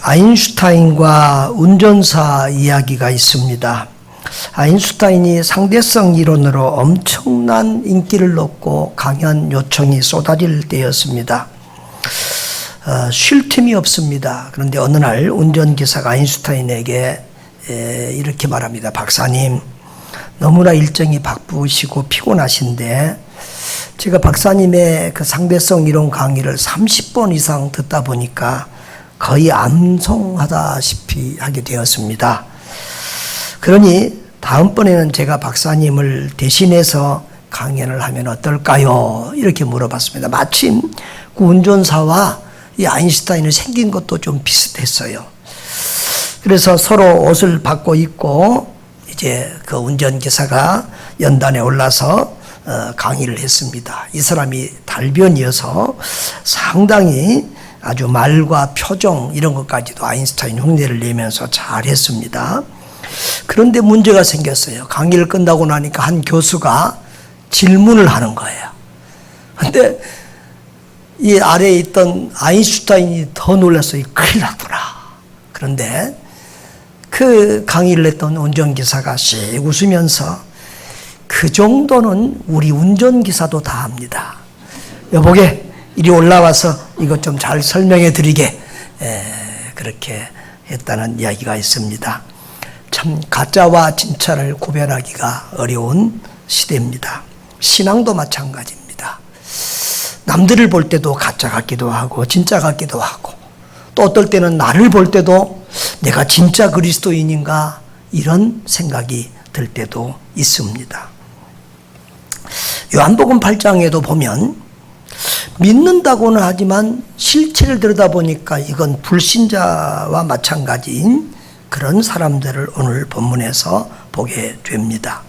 아인슈타인과 운전사 이야기가 있습니다. 아인슈타인이 상대성 이론으로 엄청난 인기를 얻고 강연 요청이 쏟아질 때였습니다. 쉴 틈이 없습니다. 그런데 어느 날 운전기사가 아인슈타인에게 이렇게 말합니다. 박사님, 너무나 일정이 바쁘시고 피곤하신데 제가 박사님의 그 상대성 이론 강의를 30번 이상 듣다 보니까 거의 암송하다시피 하게 되었습니다. 그러니 다음번에는 제가 박사님을 대신해서 강연을 하면 어떨까요? 이렇게 물어봤습니다. 마침 그 운전사와 이 아인슈타인이 생긴 것도 좀 비슷했어요. 그래서 서로 옷을 바꿔 입고 이제 그 운전기사가 연단에 올라서 강의를 했습니다. 이 사람이 달변이어서 상당히 아주 말과 표정 이런 것까지도 아인슈타인 흉내를 내면서 잘했습니다. 그런데 문제가 생겼어요. 강의를 끝나고 나니까 한 교수가 질문을 하는 거예요. 그런데 이 아래에 있던 아인슈타인이 더 놀랐어요. 큰일 났구나. 그런데 그 강의를 했던 운전기사가 씩 웃으면서 그 정도는 우리 운전기사도 다 합니다. 여보게 이리 올라와서 이것 좀 잘 설명해 드리게 그렇게 했다는 이야기가 있습니다. 참 가짜와 진짜를 구별하기가 어려운 시대입니다. 신앙도 마찬가지입니다. 남들을 볼 때도 가짜 같기도 하고 진짜 같기도 하고 또 어떨 때는 나를 볼 때도 내가 진짜 그리스도인인가 이런 생각이 들 때도 있습니다. 요한복음 8장에도 보면 믿는다고는 하지만 실체를 들여다보니까 이건 불신자와 마찬가지인 그런 사람들을 오늘 본문에서 보게 됩니다.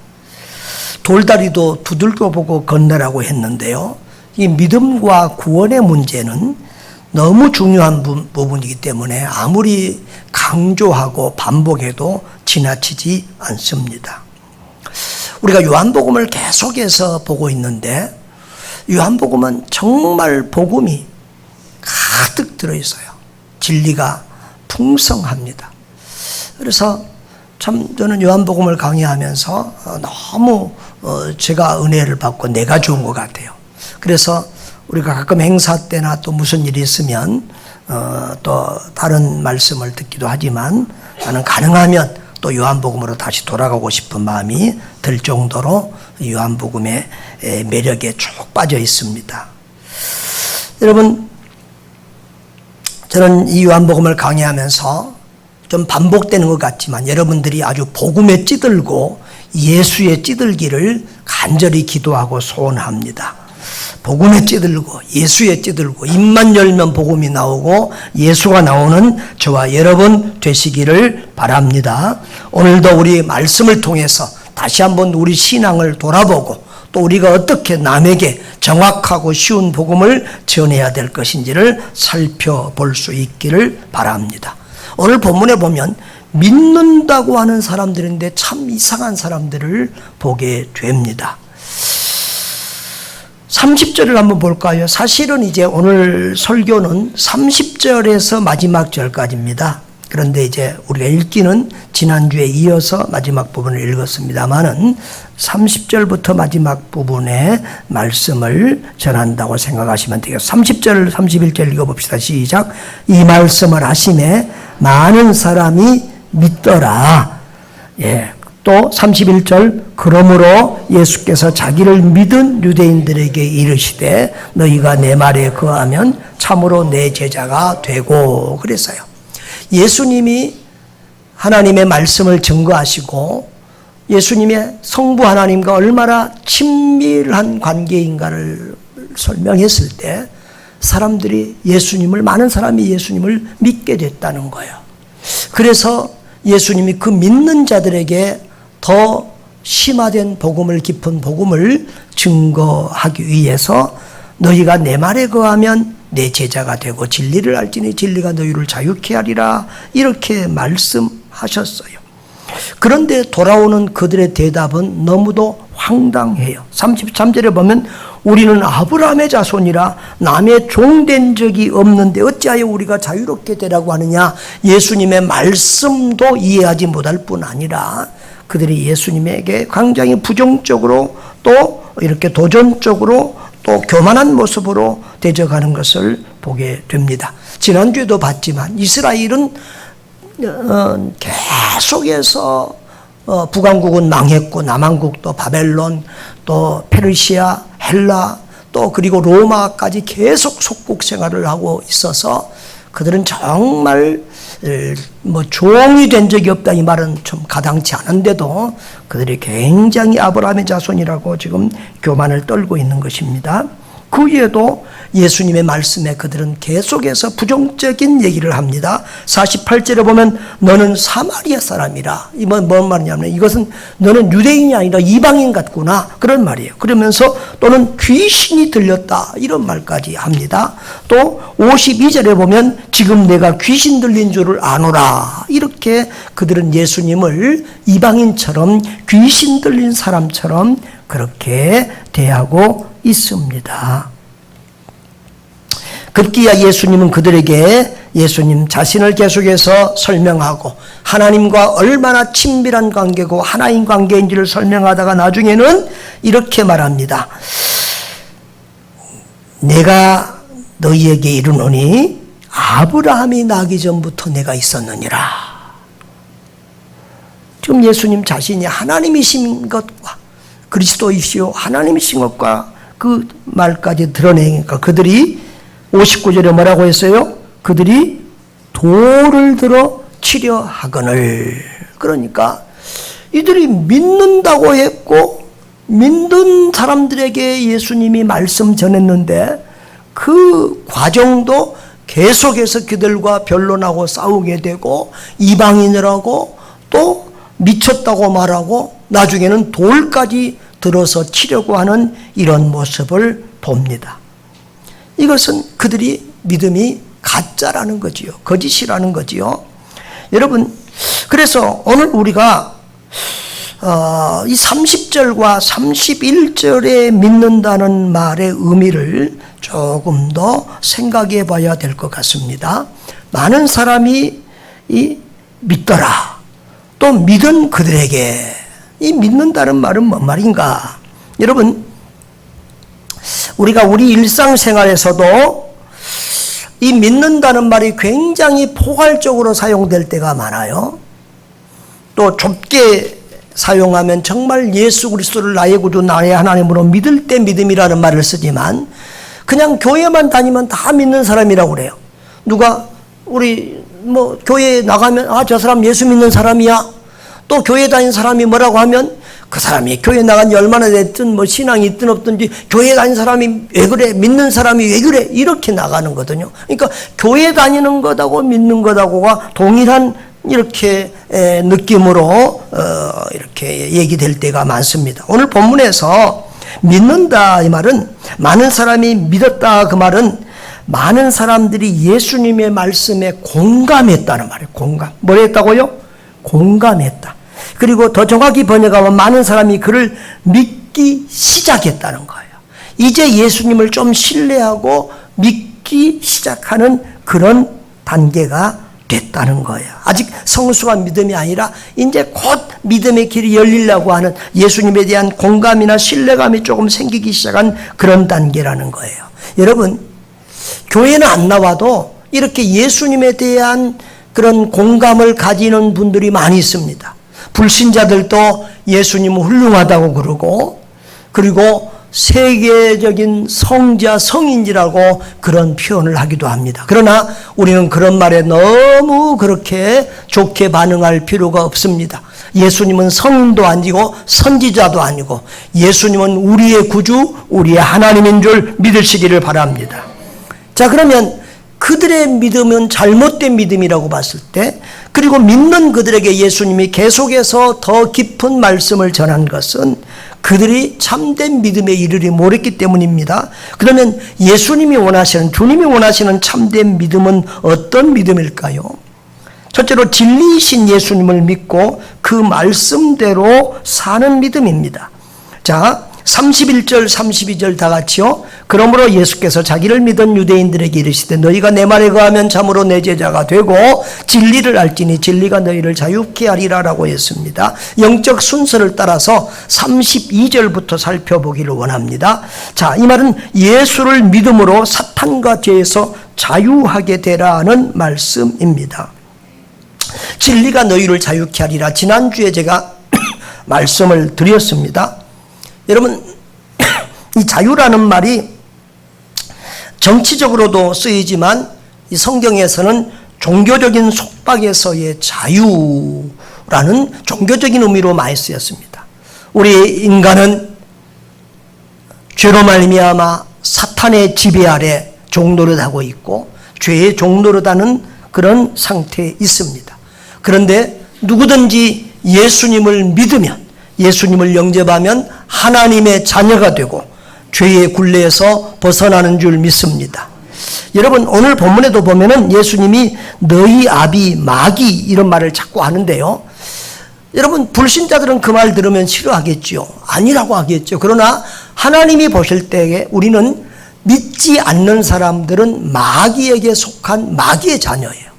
돌다리도 두들겨 보고 건너라고 했는데요. 이 믿음과 구원의 문제는 너무 중요한 부분이기 때문에 아무리 강조하고 반복해도 지나치지 않습니다. 우리가 요한복음을 계속해서 보고 있는데 요한복음은 정말 복음이 가득 들어있어요. 진리가 풍성합니다. 그래서 참 저는 요한복음을 강의하면서 너무 제가 은혜를 받고 내가 좋은 것 같아요. 그래서 우리가 가끔 행사 때나 또 무슨 일이 있으면 또 다른 말씀을 듣기도 하지만 나는 가능하면 또 요한복음으로 다시 돌아가고 싶은 마음이 들 정도로 요한복음의 매력에 쭉 빠져 있습니다. 여러분, 저는 이 요한복음을 강의하면서 좀 반복되는 것 같지만 여러분들이 아주 복음에 찌들고 예수에 찌들기를 간절히 기도하고 소원합니다. 복음에 찌들고 예수에 찌들고 입만 열면 복음이 나오고 예수가 나오는 저와 여러분 되시기를 바랍니다. 오늘도 우리 말씀을 통해서 다시 한번 우리 신앙을 돌아보고 또 우리가 어떻게 남에게 정확하고 쉬운 복음을 전해야 될 것인지를 살펴볼 수 있기를 바랍니다. 오늘 본문에 보면 믿는다고 하는 사람들인데 참 이상한 사람들을 보게 됩니다. 30절을 한번 볼까요? 사실은 이제 오늘 설교는 30절에서 마지막 절까지입니다. 그런데 이제 우리가 읽기는 지난주에 이어서 마지막 부분을 읽었습니다만은 30절부터 마지막 부분의 말씀을 전한다고 생각하시면 되겠습니다. 30절, 31절 읽어봅시다. 시작. 이 말씀을 하심에 많은 사람이 믿더라. 예. 또 31절 그러므로 예수께서 자기를 믿은 유대인들에게 이르시되 너희가 내 말에 거하면 참으로 내 제자가 되고 그랬어요. 예수님이 하나님의 말씀을 증거하시고 예수님의 성부 하나님과 얼마나 친밀한 관계인가를 설명했을 때 사람들이 많은 사람이 예수님을 믿게 됐다는 거예요. 그래서 예수님이 그 믿는 자들에게 더 심화된 복음을 깊은 복음을 증거하기 위해서 너희가 내 말에 거하면 내 제자가 되고 진리를 알지니 진리가 너희를 자유케 하리라 이렇게 말씀하셨어요. 그런데 돌아오는 그들의 대답은 너무도 황당해요. 33절에 보면 우리는 아브라함의 자손이라 남의 종된 적이 없는데 어찌하여 우리가 자유롭게 되라고 하느냐. 예수님의 말씀도 이해하지 못할 뿐 아니라 그들이 예수님에게 굉장히 부정적으로 또 이렇게 도전적으로 또 교만한 모습으로 대적하는 것을 보게 됩니다. 지난주에도 봤지만 이스라엘은 계속해서 북왕국은 망했고 남왕국도 바벨론 또 페르시아 헬라 또 그리고 로마까지 계속 속국 생활을 하고 있어서 그들은 정말 종이 된 적이 없다 이 말은 좀 가당치 않은데도 그들이 굉장히 아브라함의 자손이라고 지금 교만을 떨고 있는 것입니다. 그 위에도 예수님의 말씀에 그들은 계속해서 부정적인 얘기를 합니다. 48절에 보면 너는 사마리아 사람이라. 이건 뭔 말이냐면 이것은 너는 유대인이 아니라 이방인 같구나 그런 말이에요. 그러면서 또는 귀신이 들렸다 이런 말까지 합니다. 또 52절에 보면 지금 내가 귀신 들린 줄을 아노라 이렇게 그들은 예수님을 이방인처럼 귀신 들린 사람처럼 그렇게 대하고 있습니다. 급기야 예수님은 그들에게 예수님 자신을 계속해서 설명하고 하나님과 얼마나 친밀한 관계고 하나인 관계인지를 설명하다가 나중에는 이렇게 말합니다. 내가 너희에게 이르노니 아브라함이 나기 전부터 내가 있었느니라. 지금 예수님 자신이 하나님이신 것과 그리스도이시오 하나님이신 것과 그 말까지 드러내니까 그들이 59절에 뭐라고 했어요? 그들이 돌을 들어 치려 하거늘. 그러니까 이들이 믿는다고 했고 믿는 사람들에게 예수님이 말씀 전했는데 그 과정도 계속해서 그들과 변론하고 싸우게 되고 이방인이라고 또 미쳤다고 말하고 나중에는 돌까지 들어서 치려고 하는 이런 모습을 봅니다. 이것은 그들이 믿음이 가짜라는 거지요. 거짓이라는 거지요. 여러분, 그래서 오늘 우리가 이 30절과 31절에 믿는다는 말의 의미를 조금 더 생각해 봐야 될 것 같습니다. 많은 사람이 믿더라. 또 믿은 그들에게 이 믿는다는 말은 뭔 말인가? 여러분, 우리가 우리 일상생활에서도 이 믿는다는 말이 굉장히 포괄적으로 사용될 때가 많아요. 또 좁게 사용하면 정말 예수 그리스도를 나의 구주 나의 하나님으로 믿을 때 믿음이라는 말을 쓰지만 그냥 교회만 다니면 다 믿는 사람이라고 그래요. 누가 우리 교회에 나가면 저 사람 예수 믿는 사람이야. 또 교회 다니는 사람이 뭐라고 하면 그 사람이 교회 나간 지 얼마나 됐든 신앙이 있든 없든지 교회 다니는 사람이 왜 그래? 믿는 사람이 왜 그래? 이렇게 나가는 거거든요. 그러니까 교회 다니는 것하고 믿는 것하고가 동일한 이렇게 느낌으로 이렇게 얘기될 때가 많습니다. 오늘 본문에서 믿는다 이 말은 많은 사람이 믿었다 그 말은 많은 사람들이 예수님의 말씀에 공감했다는 말이에요. 공감. 뭘 했다고요? 공감했다. 그리고 더 정확히 번역하면 많은 사람이 그를 믿기 시작했다는 거예요. 이제 예수님을 좀 신뢰하고 믿기 시작하는 그런 단계가 됐다는 거예요. 아직 성숙한 믿음이 아니라 이제 곧 믿음의 길이 열리려고 하는 예수님에 대한 공감이나 신뢰감이 조금 생기기 시작한 그런 단계라는 거예요. 여러분, 교회는 안 나와도 이렇게 예수님에 대한 그런 공감을 가지는 분들이 많이 있습니다. 불신자들도 예수님은 훌륭하다고 그러고 그리고 세계적인 성자 성인이라고 그런 표현을 하기도 합니다. 그러나 우리는 그런 말에 너무 그렇게 좋게 반응할 필요가 없습니다. 예수님은 성인도 아니고 선지자도 아니고 예수님은 우리의 구주, 우리의 하나님인 줄 믿으시기를 바랍니다. 자, 그러면 그들의 믿음은 잘못된 믿음이라고 봤을 때 그리고 믿는 그들에게 예수님이 계속해서 더 깊은 말씀을 전한 것은 그들이 참된 믿음에 이르리 못했기 때문입니다. 그러면 예수님이 원하시는 주님이 원하시는 참된 믿음은 어떤 믿음일까요? 첫째로 진리이신 예수님을 믿고 그 말씀대로 사는 믿음입니다. 자, 31절 32절 다 같이요. 그러므로 예수께서 자기를 믿은 유대인들에게 이르시되 너희가 내 말에 거하면 참으로 내 제자가 되고 진리를 알지니 진리가 너희를 자유케 하리라 라고 했습니다. 영적 순서를 따라서 32절부터 살펴보기를 원합니다. 자, 이 말은 예수를 믿음으로 사탄과 죄에서 자유하게 되라는 말씀입니다. 진리가 너희를 자유케 하리라. 지난주에 제가 말씀을 드렸습니다. 여러분, 이 자유라는 말이 정치적으로도 쓰이지만 이 성경에서는 종교적인 속박에서의 자유라는 종교적인 의미로 많이 쓰였습니다. 우리 인간은 죄로 말미암아 사탄의 지배 아래 종노릇하고 있고 죄의 종노릇하는 그런 상태에 있습니다. 그런데 누구든지 예수님을 믿으면, 예수님을 영접하면 하나님의 자녀가 되고 죄의 굴레에서 벗어나는 줄 믿습니다. 여러분, 오늘 본문에도 보면은 예수님이 너희 아비 마귀 이런 말을 자꾸 하는데요. 여러분, 불신자들은 그 말 들으면 싫어하겠죠. 아니라고 하겠죠. 그러나 하나님이 보실 때에 우리는 믿지 않는 사람들은 마귀에게 속한 마귀의 자녀예요.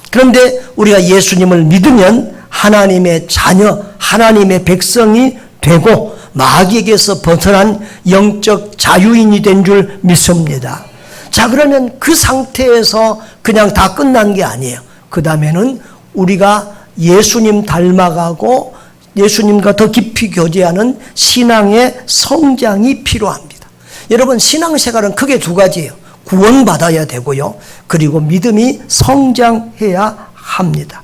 그런데 우리가 예수님을 믿으면 하나님의 자녀, 하나님의 백성이 되고 마귀에게서 벗어난 영적 자유인이 된 줄 믿습니다. 자, 그러면 그 상태에서 그냥 다 끝난 게 아니에요. 그 다음에는 우리가 예수님 닮아가고 예수님과 더 깊이 교제하는 신앙의 성장이 필요합니다. 여러분, 신앙생활은 크게 두 가지예요. 구원받아야 되고요. 그리고 믿음이 성장해야 합니다.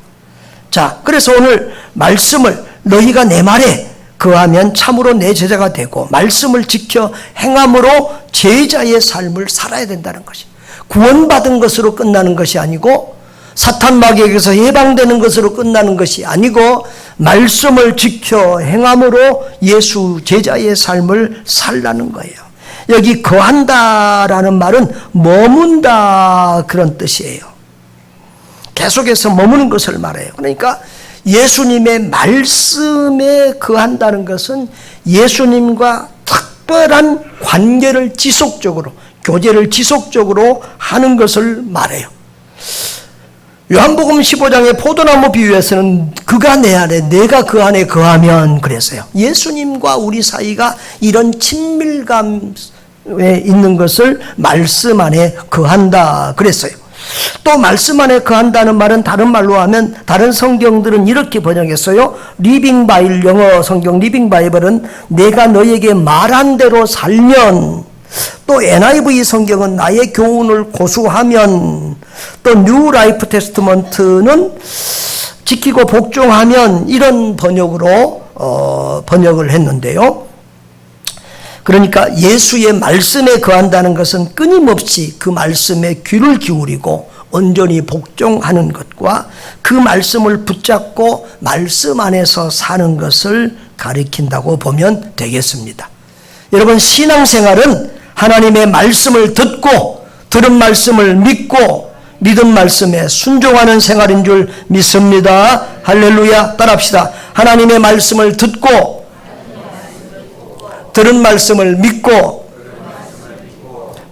자, 그래서 오늘 말씀을 너희가 내 말에 거하면 참으로 내 제자가 되고 말씀을 지켜 행함으로 제자의 삶을 살아야 된다는 것이, 구원받은 것으로 끝나는 것이 아니고 사탄 마귀에게서 해방되는 것으로 끝나는 것이 아니고 말씀을 지켜 행함으로 예수 제자의 삶을 살라는 거예요. 여기 거한다라는 말은 머문다 그런 뜻이에요. 계속해서 머무는 것을 말해요. 그러니까 예수님의 말씀에 거한다는 것은 예수님과 특별한 관계를 지속적으로, 교제를 지속적으로 하는 것을 말해요. 요한복음 15장의 포도나무 비유에서는 그가 내 안에 내가 그 안에 거하면 그랬어요. 예수님과 우리 사이가 이런 친밀감에 있는 것을 말씀 안에 거한다 그랬어요. 또 말씀 안에 거한다는 말은 다른 말로 하면 다른 성경들은 이렇게 번역했어요. 리빙 바이블, 영어 성경 리빙 바이블은 내가 너에게 말한 대로 살면, 또 NIV 성경은 나의 교훈을 고수하면, 또 뉴 라이프 테스트먼트는 지키고 복종하면, 이런 번역으로 번역을 했는데요. 그러니까 예수의 말씀에 거한다는 것은 끊임없이 그 말씀에 귀를 기울이고 온전히 복종하는 것과 그 말씀을 붙잡고 말씀 안에서 사는 것을 가리킨다고 보면 되겠습니다. 여러분, 신앙생활은 하나님의 말씀을 듣고 들은 말씀을 믿고 믿은 말씀에 순종하는 생활인 줄 믿습니다. 할렐루야. 따라합시다. 하나님의 말씀을 듣고 들은 말씀을 믿고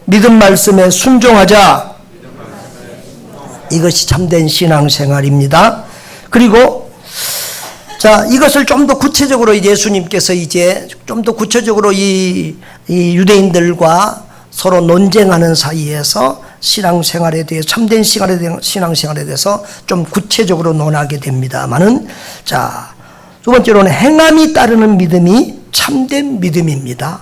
믿은 말씀에 순종하자. 이것이 참된 신앙생활입니다. 그리고 자, 이것을 좀 더 구체적으로 예수님께서 이제 좀 더 구체적으로 이 유대인들과 서로 논쟁하는 사이에서 신앙생활에 대해, 참된 신앙생활에 대해서 좀 구체적으로 논하게 됩니다만은, 자, 두 번째로는 행함이 따르는 믿음이 참된 믿음입니다.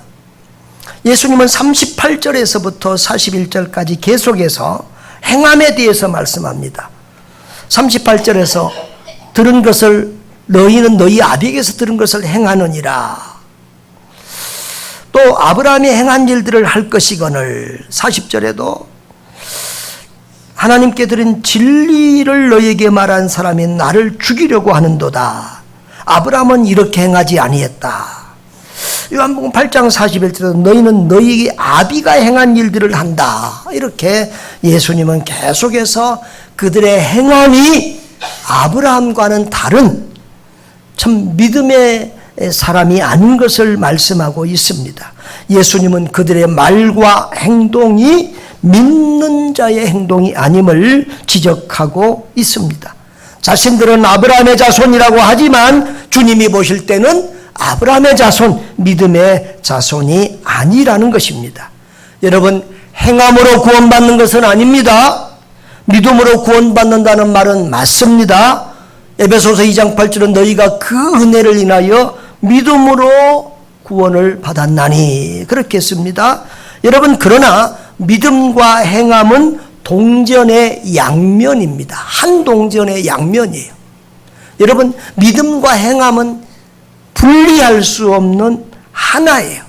예수님은 38절에서부터 41절까지 계속해서 행함에 대해서 말씀합니다. 38절에서 들은 것을 너희는 너희 아비에게서 들은 것을 행하느니라. 또 아브라함이 행한 일들을 할 것이거늘. 40절에도 하나님께 들은 진리를 너희에게 말한 사람이 나를 죽이려고 하는도다. 아브라함은 이렇게 행하지 아니했다. 요한복음 8장 41절에도 너희는 너희 아비가 행한 일들을 한다. 이렇게 예수님은 계속해서 그들의 행함이 아브라함과는 다른 참 믿음의 사람이 아닌 것을 말씀하고 있습니다. 예수님은 그들의 말과 행동이 믿는 자의 행동이 아님을 지적하고 있습니다. 자신들은 아브라함의 자손이라고 하지만 주님이 보실 때는 아브라함의 자손, 믿음의 자손이 아니라는 것입니다. 여러분, 행함으로 구원받는 것은 아닙니다. 믿음으로 구원받는다는 말은 맞습니다. 에베소서 2장 8절은 너희가 그 은혜를 인하여 믿음으로 구원을 받았나니 그렇게 했습니다. 여러분, 그러나 믿음과 행함은 동전의 양면입니다. 한 동전의 양면이에요. 여러분, 믿음과 행함은 분리할 수 없는 하나예요.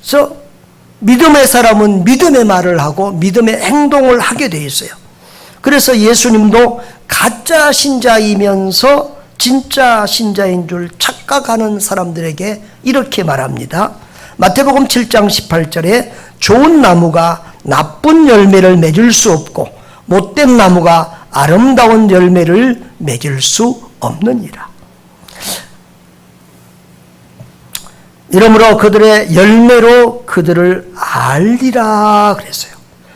그래서 믿음의 사람은 믿음의 말을 하고 믿음의 행동을 하게 돼 있어요. 그래서 예수님도 가짜 신자이면서 진짜 신자인 줄 착각하는 사람들에게 이렇게 말합니다. 마태복음 7장 18절에 좋은 나무가 나쁜 열매를 맺을 수 없고 못된 나무가 아름다운 열매를 맺을 수 없느니라. 이러므로 그들의 열매로 그들을 알리라 그랬어요.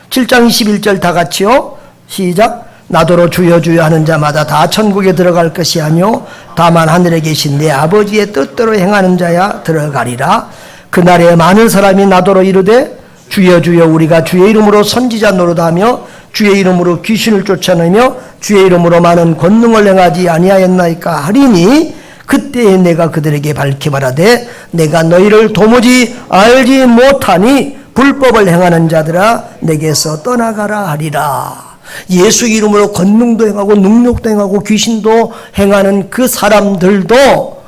7장 21절 다 같이요. 시작. 나더러 주여 주여 하는 자마다 다 천국에 들어갈 것이 아니요 다만 하늘에 계신 내 아버지의 뜻대로 행하는 자야 들어가리라. 그날에 많은 사람이 나더러 이르되 주여 주여 우리가 주의 이름으로 선지자 노릇하며 주의 이름으로 귀신을 쫓아내며 주의 이름으로 많은 권능을 행하지 아니하였나이까 하리니 그때에 내가 그들에게 밝히 말하되 내가 너희를 도무지 알지 못하니 불법을 행하는 자들아 내게서 떠나가라 하리라. 예수 이름으로 권능도 행하고 능력도 행하고 귀신도 행하는 그 사람들도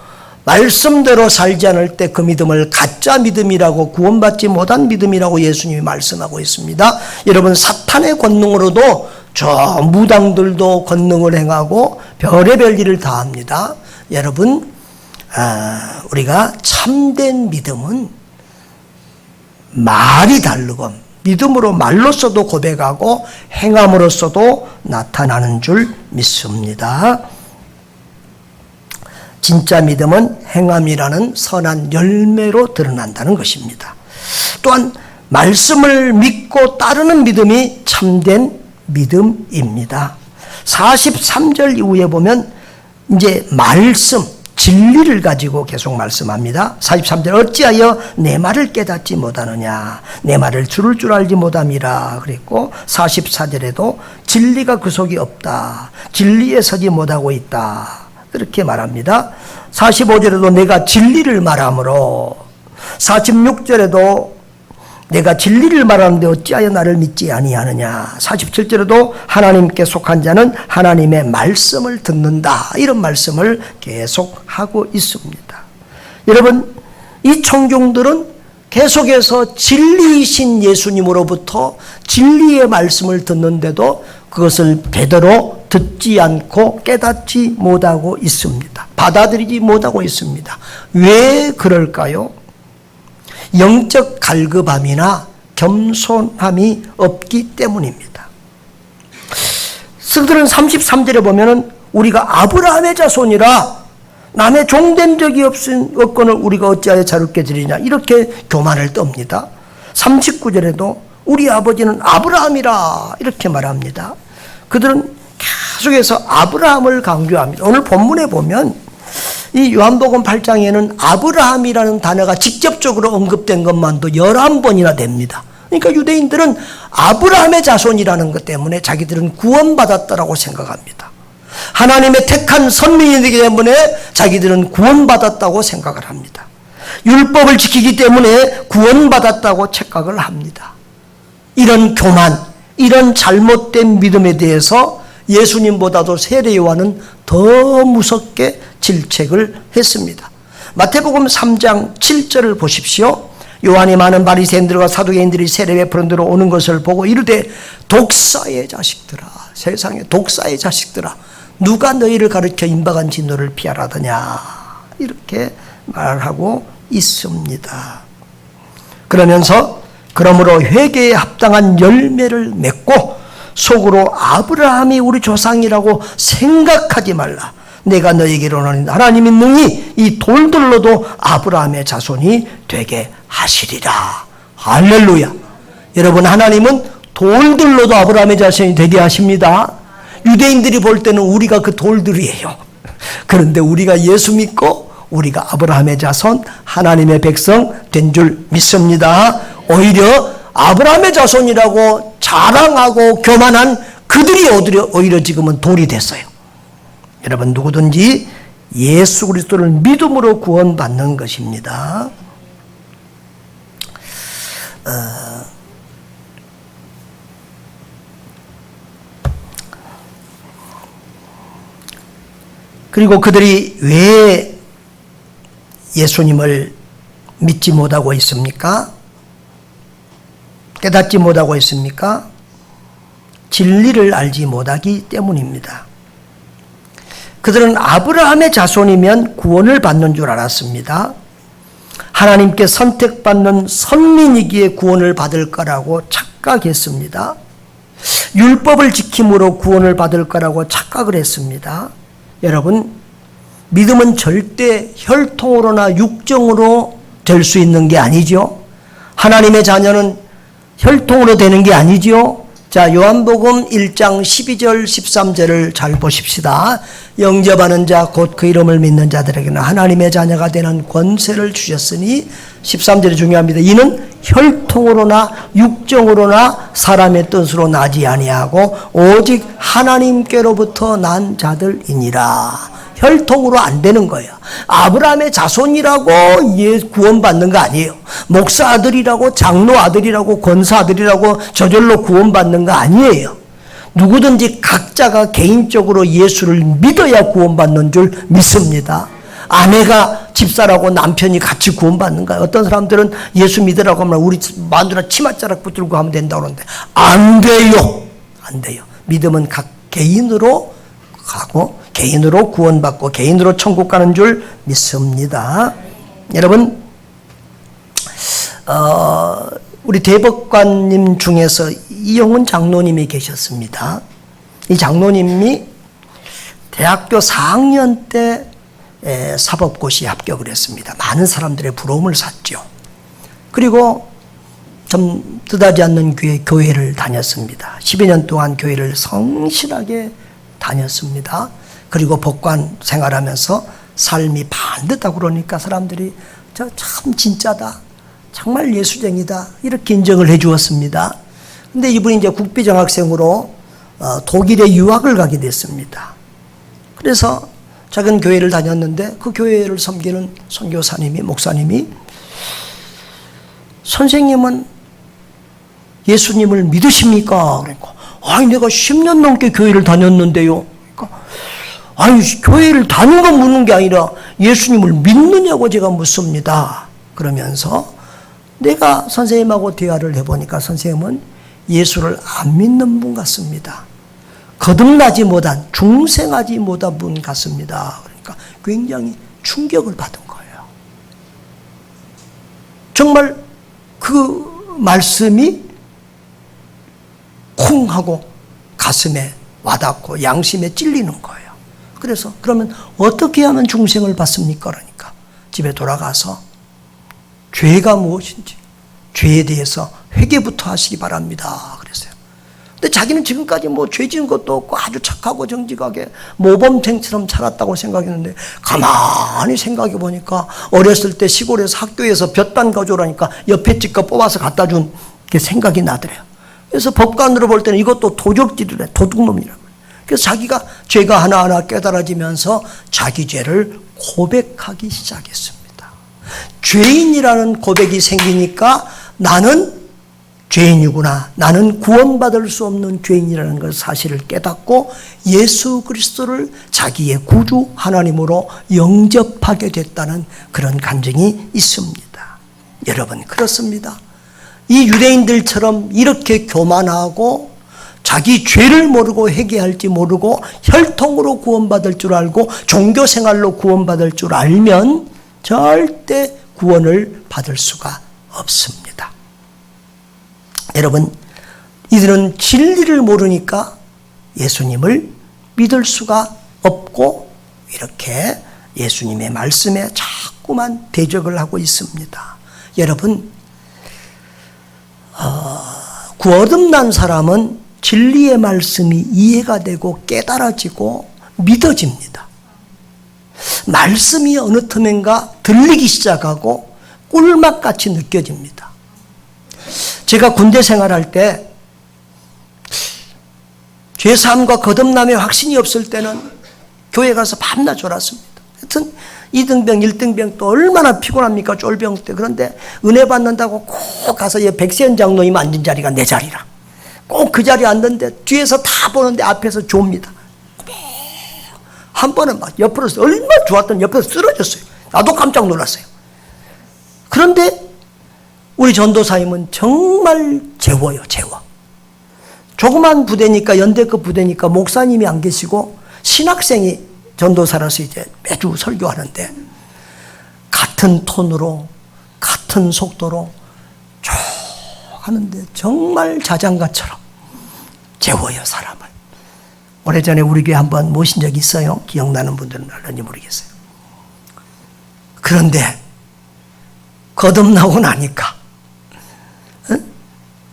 말씀대로 살지 않을 때 그 믿음을 가짜 믿음이라고 구원받지 못한 믿음이라고 예수님이 말씀하고 있습니다. 여러분, 사탄의 권능으로도 저 무당들도 권능을 행하고 별의별 일을 다 합니다. 여러분, 우리가 참된 믿음은 말이 다르고 믿음으로 말로서도 고백하고 행함으로서도 나타나는 줄 믿습니다. 진짜 믿음은 행함이라는 선한 열매로 드러난다는 것입니다. 또한 말씀을 믿고 따르는 믿음이 참된 믿음입니다. 43절 이후에 보면 이제 말씀, 진리를 가지고 계속 말씀합니다. 43절 어찌하여 내 말을 깨닫지 못하느냐 내 말을 들을 줄 알지 못함이라 그랬고 44절에도 진리가 그 속에 없다 진리에 서지 못하고 있다 그렇게 말합니다. 45절에도 내가 진리를 말하므로 46절에도 내가 진리를 말하는데 어찌하여 나를 믿지 아니하느냐 47절에도 하나님께 속한 자는 하나님의 말씀을 듣는다 이런 말씀을 계속하고 있습니다. 여러분, 이 청중들은 계속해서 진리이신 예수님으로부터 진리의 말씀을 듣는데도 그것을 제대로 듣지 않고 깨닫지 못하고 있습니다. 받아들이지 못하고 있습니다. 왜 그럴까요? 영적 갈급함이나 겸손함이 없기 때문입니다. 스들은 33절에 보면은 우리가 아브라함의 자손이라 남의 종된 적이 없거늘 우리가 어찌하여 자유롭게 드리냐 이렇게 교만을 떱니다. 39절에도 우리 아버지는 아브라함이라 이렇게 말합니다. 그들은 계속해서 아브라함을 강조합니다. 오늘 본문에 보면 이 요한복음 8장에는 아브라함이라는 단어가 직접적으로 언급된 것만도 11번이나 됩니다. 그러니까 유대인들은 아브라함의 자손이라는 것 때문에 자기들은 구원받았다라고 생각합니다. 하나님의 택한 선민이기 때문에 자기들은 구원받았다고 생각을 합니다. 율법을 지키기 때문에 구원받았다고 착각을 합니다. 이런 교만, 이런 잘못된 믿음에 대해서 예수님보다도 세례 요한은 더 무섭게 질책을 했습니다. 마태복음 3장 7절을 보십시오. 요한이 많은 바리새인들과 사두개인들이 세례 베푸는 데로 오는 것을 보고 이르되 독사의 자식들아 세상에 독사의 자식들아 누가 너희를 가르쳐 임박한 진노를 피하라더냐 이렇게 말하고 있습니다. 그러면서 그러므로 회개에 합당한 열매를 맺고 속으로 아브라함이 우리 조상이라고 생각하지 말라. 내가 너에게 이르노니 하나님이 능히 이 돌들로도 아브라함의 자손이 되게 하시리라. 할렐루야. 여러분, 하나님은 돌들로도 아브라함의 자손이 되게 하십니다. 유대인들이 볼 때는 우리가 그 돌들이에요. 그런데 우리가 예수 믿고 우리가 아브라함의 자손, 하나님의 백성 된 줄 믿습니다. 오히려 아브라함의 자손이라고 자랑하고 교만한 그들이 오히려 지금은 돌이 됐어요. 여러분, 누구든지 예수 그리스도를 믿음으로 구원받는 것입니다. 그리고 그들이 왜 예수님을 믿지 못하고 있습니까? 깨닫지 못하고 있습니까? 진리를 알지 못하기 때문입니다. 그들은 아브라함의 자손이면 구원을 받는 줄 알았습니다. 하나님께 선택받는 선민이기에 구원을 받을 거라고 착각했습니다. 율법을 지킴으로 구원을 받을 거라고 착각을 했습니다. 여러분, 믿음은 절대 혈통으로나 육정으로 될 수 있는 게 아니죠. 하나님의 자녀는 혈통으로 되는 게 아니죠. 자, 요한복음 1장 12절 13절을 잘 보십시다. 영접하는 자 곧 그 이름을 믿는 자들에게는 하나님의 자녀가 되는 권세를 주셨으니 13절이 중요합니다. 이는 혈통으로나 육정으로나 사람의 뜻으로 나지 아니하고 오직 하나님께로부터 난 자들이니라. 혈통으로 안 되는 거예요. 아브라함의 자손이라고 구원받는 거 아니에요. 목사 아들이라고, 장로 아들이라고, 권사 아들이라고 저절로 구원받는 거 아니에요. 누구든지 각자가 개인적으로 예수를 믿어야 구원받는 줄 믿습니다. 아내가 집사라고 남편이 같이 구원받는 거예요. 어떤 사람들은 예수 믿으라고 하면 우리 마누라 치맛자락 붙들고 하면 된다고 그러는데 안 돼요. 안 돼요. 믿음은 각 개인으로 가고 개인으로 구원받고 개인으로 천국 가는 줄 믿습니다. 여러분, 우리 대법관님 중에서 이영훈 장로님이 계셨습니다. 이 장로님이 대학교 4학년 때 사법고시에 합격을 했습니다. 많은 사람들의 부러움을 샀죠. 그리고 좀 뜻하지 않는 교회를 다녔습니다. 12년 동안 교회를 성실하게 다녔습니다. 그리고 법관 생활하면서 삶이 반듯하고 그러니까 사람들이 저 참 진짜다, 정말 예수쟁이다, 이렇게 인정을 해 주었습니다. 근데 이분이 이제 국비정학생으로 독일에 유학을 가게 됐습니다. 그래서 작은 교회를 다녔는데 그 교회를 섬기는 선교사님이, 목사님이 선생님은 예수님을 믿으십니까? 그러니까 아니 내가 10년 넘게 교회를 다녔는데요. 그러니까 아니 교회를 다닌 건 묻는 게 아니라 예수님을 믿느냐고 제가 묻습니다. 그러면서 내가 선생님하고 대화를 해보니까 선생님은 예수를 안 믿는 분 같습니다. 거듭나지 못한, 중생하지 못한 분 같습니다. 그러니까 굉장히 충격을 받은 거예요. 정말 그 말씀이 쿵 하고 가슴에 와닿고 양심에 찔리는 거예요. 그래서 그러면 어떻게 하면 중생을 받습니까? 그러니까 집에 돌아가서 죄가 무엇인지 죄에 대해서 회개부터 하시기 바랍니다. 그랬어요. 근데 자기는 지금까지 뭐 죄 지은 것도 없고 아주 착하고 정직하게 모범생처럼 살았다고 생각했는데 가만히 생각해 보니까 어렸을 때 시골에서 학교에서 볕단 가져오라니까 옆에 집가 뽑아서 갖다 준 게 생각이 나더래요. 그래서 법관으로 볼 때는 이것도 도적질이래, 도둑놈이라고. 그래서 자기가 죄가 하나하나 깨달아지면서 자기 죄를 고백하기 시작했습니다. 죄인이라는 고백이 생기니까 나는 죄인이구나, 나는 구원받을 수 없는 죄인이라는 걸 사실을 깨닫고 예수 그리스도를 자기의 구주 하나님으로 영접하게 됐다는 그런 감정이 있습니다. 여러분, 그렇습니다. 이 유대인들처럼 이렇게 교만하고 자기 죄를 모르고 회개할지 모르고 혈통으로 구원받을 줄 알고 종교생활로 구원받을 줄 알면 절대 구원을 받을 수가 없습니다. 여러분, 이들은 진리를 모르니까 예수님을 믿을 수가 없고 이렇게 예수님의 말씀에 자꾸만 대적을 하고 있습니다. 여러분, 거듭난 사람은 진리의 말씀이 이해가 되고 깨달아지고 믿어집니다. 말씀이 어느 틈엔가 들리기 시작하고 꿀맛같이 느껴집니다. 제가 군대 생활할 때 죄사함과 거듭남의 확신이 없을 때는 교회 가서 밤낮 졸았습니다. 하여튼 2등병, 1등병 또 얼마나 피곤합니까? 쫄병 때. 그런데 은혜 받는다고 꼭 가서 백세현 장로님 앉은 자리가 내 자리라. 꼭 그 자리에 앉는데 뒤에서 다 보는데 앞에서 좁니다. 한 번은 막 옆으로 얼마나 좋았던 옆에서 쓰러졌어요. 나도 깜짝 놀랐어요. 그런데 우리 전도사님은 정말 재워요, 재워. 조그만 부대니까, 연대급 부대니까 목사님이 안 계시고 신학생이 전도사라서 이제 매주 설교하는데 같은 톤으로 같은 속도로 쭉 하는데 정말 자장가처럼 재워요, 사람을. 오래전에 우리 교회 한번 모신 적이 있어요. 기억나는 분들은 알는지 모르겠어요. 그런데 거듭나고 나니까,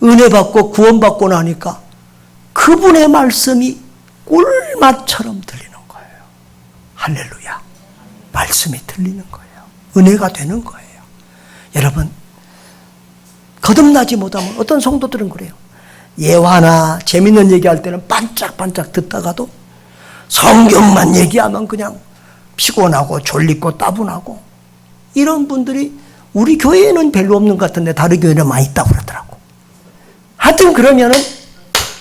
은혜 받고 구원 받고 나니까 그분의 말씀이 꿀맛처럼 들리는 거예요. 할렐루야. 말씀이 들리는 거예요. 은혜가 되는 거예요. 여러분, 거듭나지 못하면 어떤 성도들은 그래요. 예화나 재밌는 얘기할 때는 반짝반짝 듣다가도 성경만 얘기하면 그냥 피곤하고 졸리고 따분하고, 이런 분들이 우리 교회에는 별로 없는 것 같은데 다른 교회는 많이 있다고 그러더라고. 하여튼 그러면은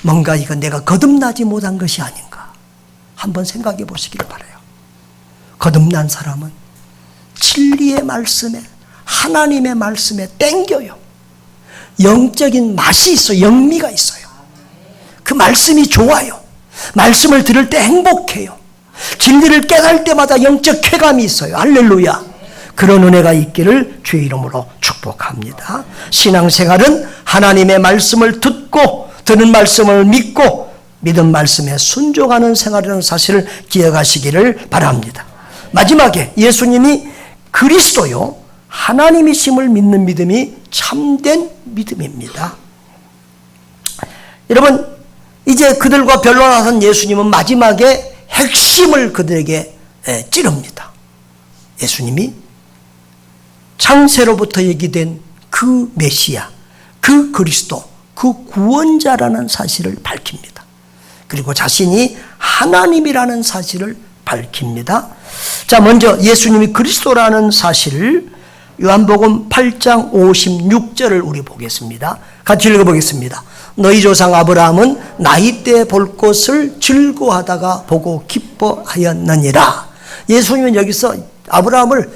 뭔가 이건 내가 거듭나지 못한 것이 아닌가 한번 생각해 보시기를 바라요. 거듭난 사람은 진리의 말씀에, 하나님의 말씀에 땡겨요. 영적인 맛이 있어요. 영미가 있어요. 그 말씀이 좋아요. 말씀을 들을 때 행복해요. 진리를 깨달을 때마다 영적 쾌감이 있어요. 할렐루야. 그런 은혜가 있기를 주의 이름으로 축복합니다. 신앙생활은 하나님의 말씀을 듣고, 듣는 말씀을 믿고 믿은 말씀에 순종하는 생활이라는 사실을 기억하시기를 바랍니다. 마지막에 예수님이 그리스도요 하나님이심을 믿는 믿음이 참된 믿음입니다. 여러분, 이제 그들과 변론하던 예수님은 마지막에 핵심을 그들에게 찌릅니다. 예수님이 창세로부터 얘기된 그 메시아, 그 그리스도, 그 구원자라는 사실을 밝힙니다. 그리고 자신이 하나님이라는 사실을 밝힙니다. 자, 먼저 예수님이 그리스도라는 사실을 요한복음 8장 56절을 우리 보겠습니다. 같이 읽어보겠습니다. 너희 조상 아브라함은 나이 때 볼 것을 즐거워하다가 보고 기뻐하였느니라. 예수님은 여기서 아브라함을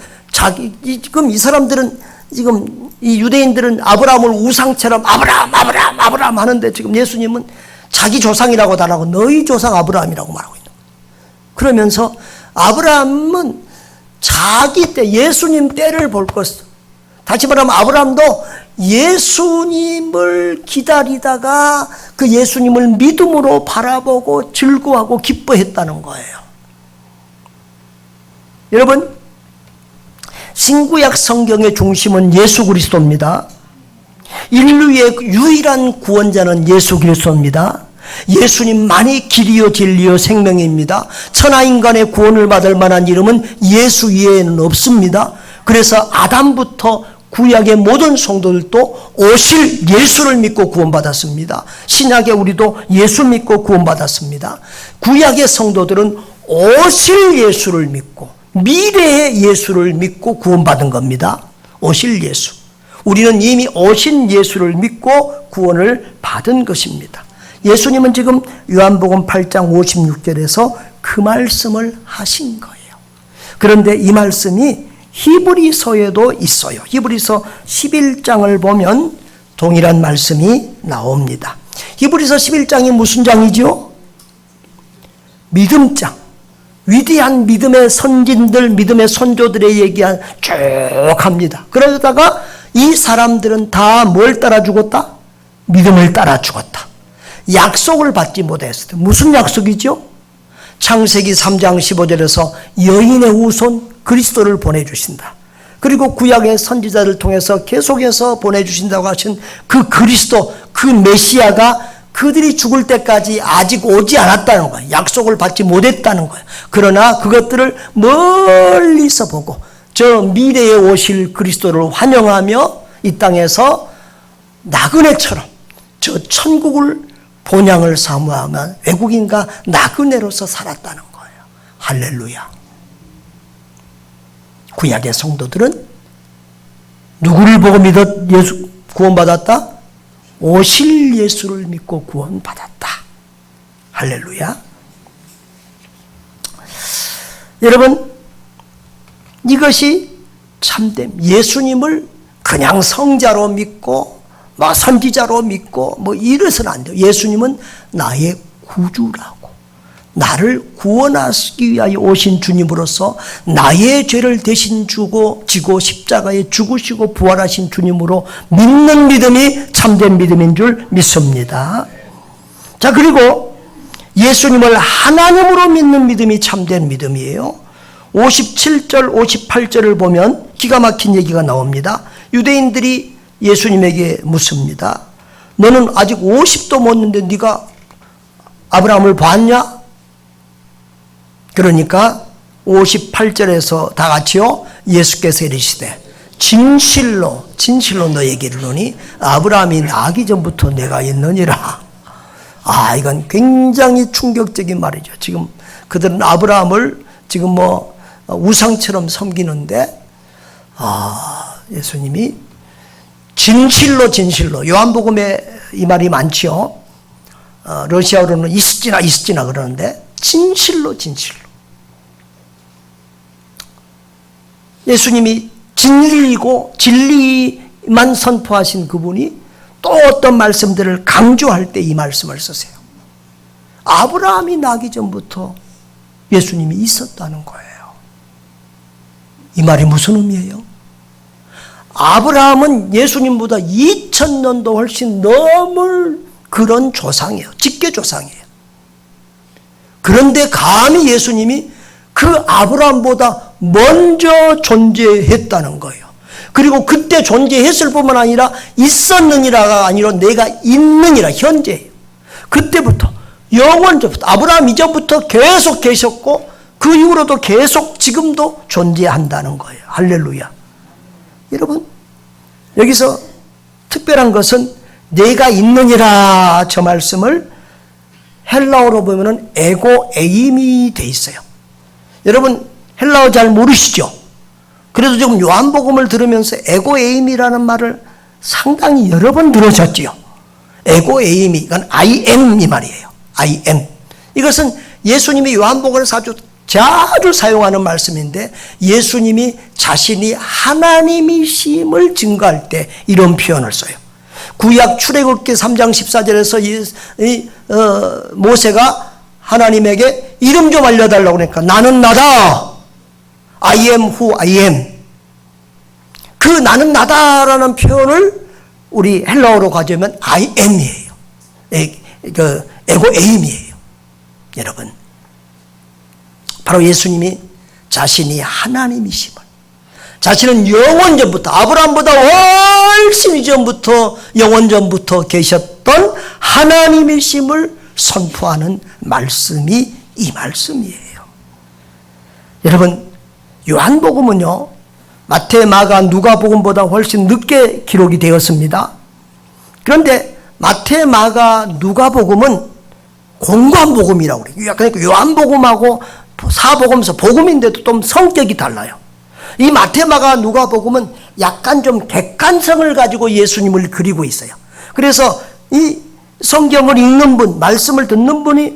지금 이 사람들은, 지금 이 유대인들은 아브라함을 우상처럼 아브라함 하는데, 지금 예수님은 자기 조상이라고 달하고 너희 조상 아브라함이라고 말하고 있는 거예요. 그러면서 아브라함은 자기 때, 예수님 때를 볼 것, 다시 말하면 아브라함도 예수님을 기다리다가 그 예수님을 믿음으로 바라보고 즐거워하고 기뻐했다는 거예요. 여러분, 신구약 성경의 중심은 예수 그리스도입니다. 인류의 유일한 구원자는 예수 그리스도입니다. 예수님만이 길이요 진리요 생명입니다. 천하인간의 구원을 받을 만한 이름은 예수 외에는 없습니다. 그래서 아담부터 구약의 모든 성도들도 오실 예수를 믿고 구원받았습니다. 신약의 우리도 예수 믿고 구원받았습니다. 구약의 성도들은 오실 예수를 믿고 미래의 예수를 믿고 구원받은 겁니다. 오실 예수. 우리는 이미 오신 예수를 믿고 구원을 받은 것입니다. 예수님은 지금 요한복음 8장 56절에서 그 말씀을 하신 거예요. 그런데 이 말씀이 히브리서에도 있어요. 히브리서 11장을 보면 동일한 말씀이 나옵니다. 히브리서 11장이 무슨 장이죠? 믿음장. 위대한 믿음의 선진들, 믿음의 선조들의 얘기한 쭉 합니다. 그러다가 이 사람들은 다 뭘 따라 죽었다? 믿음을 따라 죽었다. 약속을 받지 못했을 때. 무슨 약속이죠? 창세기 3장 15절에서 여인의 후손 그리스도를 보내주신다. 그리고 구약의 선지자를 통해서 계속해서 보내주신다고 하신 그 그리스도, 그 메시아가 그들이 죽을 때까지 아직 오지 않았다는 거예요. 약속을 받지 못했다는 거예요. 그러나 그것들을 멀리서 보고 저 미래에 오실 그리스도를 환영하며 이 땅에서 나그네처럼 저 천국을 본향을 사모하며 외국인과 나그네로서 살았다는 거예요. 할렐루야. 구약의 성도들은 누구를 보고 믿어 예수 구원받았다? 오실 예수를 믿고 구원받았다. 할렐루야. 여러분, 이것이 참됨. 예수님을 그냥 성자로 믿고 선지자로 믿고 이래서는 안 돼요. 예수님은 나의 구주라고, 나를 구원하시기 위하여 오신 주님으로서 나의 죄를 대신 지고 십자가에 죽으시고 부활하신 주님으로 믿는 믿음이 참된 믿음인 줄 믿습니다. 자, 그리고 예수님을 하나님으로 믿는 믿음이 참된 믿음이에요. 57절 58절을 보면 기가 막힌 얘기가 나옵니다. 유대인들이 예수님에게 묻습니다. 너는 아직 50도 못는데 네가 아브라함을 봤냐? 그러니까 58절에서 다 같이요, 예수께서 이르시되 진실로 너에게 이르노니 아브라함이 나기 전부터 내가 있느니라. 이건 굉장히 충격적인 말이죠. 지금 그들은 아브라함을 지금 우상처럼 섬기는데 예수님이 진실로 요한복음에 이 말이 많지요. 러시아어로는 이스지나 그러는데 진실로 예수님이 진리이고 진리만 선포하신 그분이 또 어떤 말씀들을 강조할 때 이 말씀을 쓰세요. 아브라함이 나기 전부터 예수님이 있었다는 거예요. 이 말이 무슨 의미예요? 아브라함은 예수님보다 2000년도 훨씬 넘을 그런 조상이에요. 직계 조상이에요. 그런데 감히 예수님이 그 아브라함보다 먼저 존재했다는 거예요. 그리고 그때 존재했을 뿐만 아니라 있었느니라가 아니라 내가 있느니라, 현재예요. 그때부터 영원전부터 아브라함 이전부터 계속 계셨고 그 이후로도 계속 지금도 존재한다는 거예요. 할렐루야. 여러분, 여기서 특별한 것은 내가 있느니라, 저 말씀을 헬라어로 보면은 에고 에임이 돼 있어요. 여러분 헬라어 잘 모르시죠? 그래도 지금 요한복음을 들으면서 에고 에임이라는 말을 상당히 여러 번 들으셨지요. 에고 에임이, 이건 I am 이 말이에요. I am. 이것은 예수님이 요한복음에서 아주 자주 사용하는 말씀인데 모세님이 자신이 하나님이심을 증거할 때 이런 표현을 써요. 구약 출애굽기 3장 14절에서 모세가 하나님에게 이름 좀 알려달라고 그러니까 나는 나다. I am who I am. 그 나는 나다라는 표현을 우리 헬라어로 가져오면 I am이에요. 에고 에임이에요. 여러분, 바로 예수님이 자신이 하나님이심을, 자신은 영원전부터 아브라함보다 훨씬 이전부터 영원전부터 계셨던 하나님이심을 선포하는 말씀이 이 말씀이에요. 여러분, 요한복음은요 마태, 마가, 누가복음보다 훨씬 늦게 기록이 되었습니다. 그런데 마태, 마가, 누가복음은 공관 복음이라고 그래요. 그러니까 요한복음하고 사복음서 복음인데도 좀 성격이 달라요. 이 마태, 마가, 누가복음은 약간 좀 객관성을 가지고 예수님을 그리고 있어요. 그래서 이 성경을 읽는 분, 말씀을 듣는 분이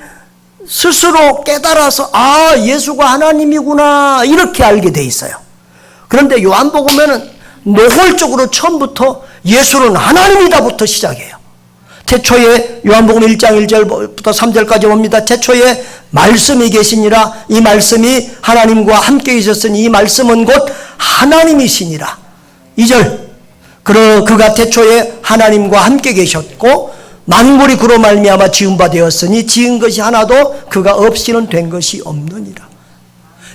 스스로 깨달아서 예수가 하나님이구나 이렇게 알게 돼 있어요. 그런데 요한복음에는 노골적으로 처음부터 예수는 하나님이다부터 시작해요. 태초에 요한복음 1장 1절부터 3절까지 봅니다. 태초에 말씀이 계시니라. 이 말씀이 하나님과 함께 계셨으니 이 말씀은 곧 하나님이시니라. 2절, 그가 태초에 하나님과 함께 계셨고 만물이 그로 말미암아 지은 바 되었으니 지은 것이 하나도 그가 없이는 된 것이 없느니라.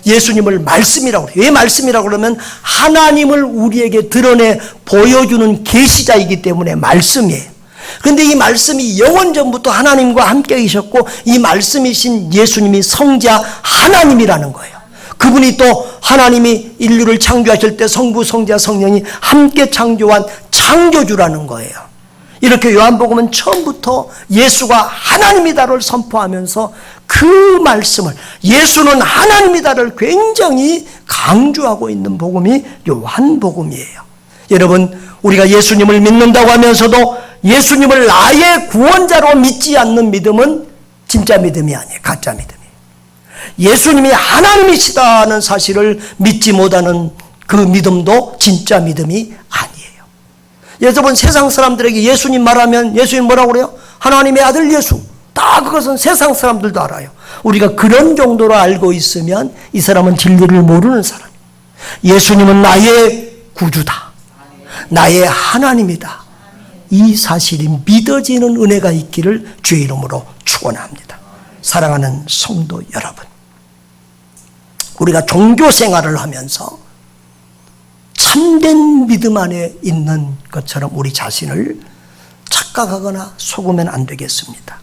예수님을 말씀이라고 해요. 왜 말씀이라고 그러면 하나님을 우리에게 드러내 보여주는 계시자이기 때문에 말씀이에요. 그런데 이 말씀이 영원 전부터 하나님과 함께 계셨고 이 말씀이신 예수님이 성자 하나님이라는 거예요. 그분이 또 하나님이 인류를 창조하실 때 성부, 성자, 성령이 함께 창조한 창조주라는 거예요. 이렇게 요한복음은 처음부터 예수가 하나님이다를 선포하면서 그 말씀을 예수는 하나님이다를 굉장히 강조하고 있는 복음이 요한복음이에요. 여러분, 우리가 예수님을 믿는다고 하면서도 예수님을 나의 구원자로 믿지 않는 믿음은 진짜 믿음이 아니에요. 가짜 믿음이에요. 예수님이 하나님이시다는 사실을 믿지 못하는 그 믿음도 진짜 믿음이 아니에요. 여러분, 세상 사람들에게 예수님 말하면 예수님 뭐라고 그래요? 하나님의 아들 예수. 다 그것은 세상 사람들도 알아요. 우리가 그런 정도로 알고 있으면 이 사람은 진리를 모르는 사람이에요. 예수님은 나의 구주다. 나의 하나님이다. 이 사실이 믿어지는 은혜가 있기를 주의 이름으로 축원합니다. 사랑하는 성도 여러분, 우리가 종교 생활을 하면서 참된 믿음 안에 있는 것처럼 우리 자신을 착각하거나 속으면 안 되겠습니다.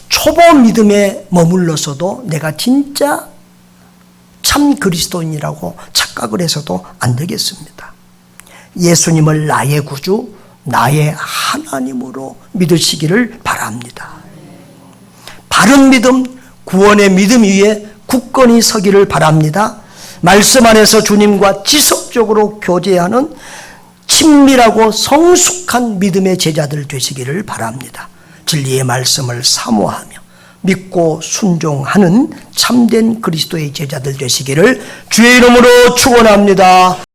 초보 믿음에 머물러서도 내가 진짜 참 그리스도인이라고 착각을 해서도 안 되겠습니다. 예수님을 나의 구주, 나의 하나님으로 믿으시기를 바랍니다. 바른 믿음, 구원의 믿음 위에 굳건히 서기를 바랍니다. 말씀 안에서 주님과 지속적으로 교제하는 친밀하고 성숙한 믿음의 제자들 되시기를 바랍니다. 진리의 말씀을 사모하며 믿고 순종하는 참된 그리스도의 제자들 되시기를 주의 이름으로 축원합니다.